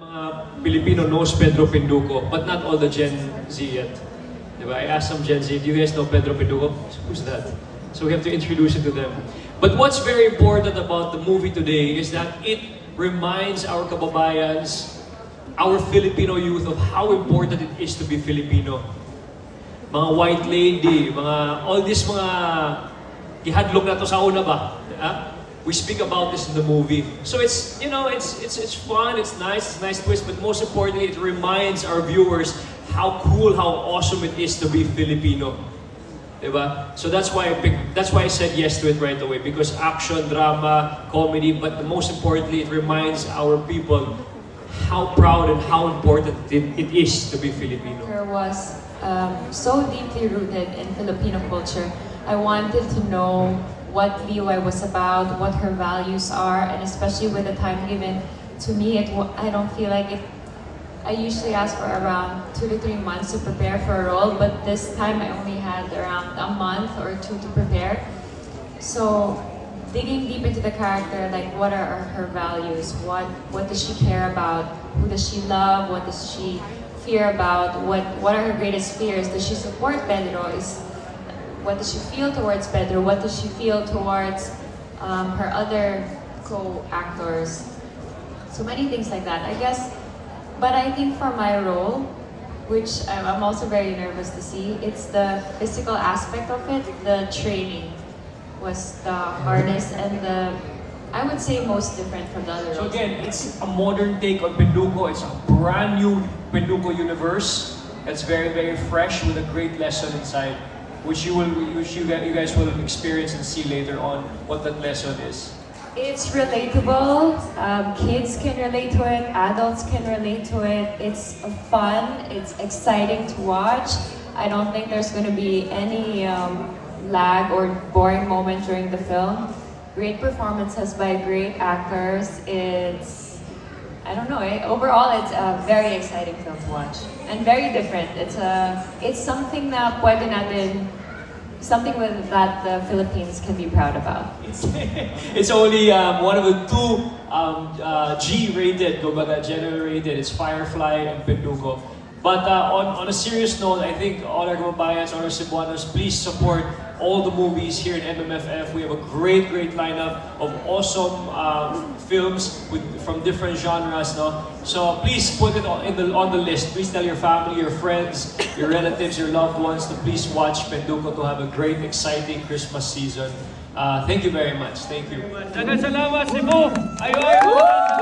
Mga Filipino knows Pedro Penduko, but not all the Gen Z yet. Diba? I asked some Gen Z, do you guys know Pedro Penduko? Who's that? So we have to introduce it to them. But what's very important about the movie today is that it reminds our kababayans, our Filipino youth, of how important it is to be Filipino. Mga white lady, all these mga ihadlok na to sa una ba? We speak about this in the movie. So it's fun, it's a nice twist, but most importantly, it reminds our viewers how cool, how awesome it is to be Filipino. Diba? So that's why I said yes to it right away, because action, drama, comedy, but most importantly, it reminds our people how proud and how important it is to be Filipino. Her was so deeply rooted in Filipino culture. I wanted to know what Liway was about, what her values are, and especially with the time given to me, I don't feel like it. I usually ask for around 2 to 3 months to prepare for a role, but this time I only had around a month or 2 to prepare. So digging deep into the character, like what are her values, what does she care about, who does she love, what does she fear about, what are her greatest fears, does she support Pedro, what does she feel towards Pedro, what does she feel towards her other co-actors, so many things like that, I guess. But I think for my role, which I'm also very nervous to see, it's the physical aspect of it. The training was the hardest and I would say most different from the other So roles. again, it's a modern take on Penduko. It's a brand new Penduko universe that's very, very fresh with a great lesson inside, which you guys will experience and see later on what that lesson is. It's relatable. Kids can relate to it. Adults can relate to it. It's fun. It's exciting to watch. I don't think there's going to be any lag or boring moment during the film. Great performances by great actors. I don't know. Overall, it's a very exciting film to watch and very different. It's something na pwede natin. Something that the Philippines can be proud about. It's only one of the two G-rated, general rated. It's Firefly and Penduko. But on a serious note, I think all our kababayans, all our Cebuanos, please support all the movies here in MMFF. We have a great lineup of awesome films from different genres. No? So please put it on the list. Please tell your family, your friends, your relatives, your loved ones to please watch Penduko to have a great, exciting Christmas season. Thank you very much. Thank you. Daghang salamat, Cebu! Ayo!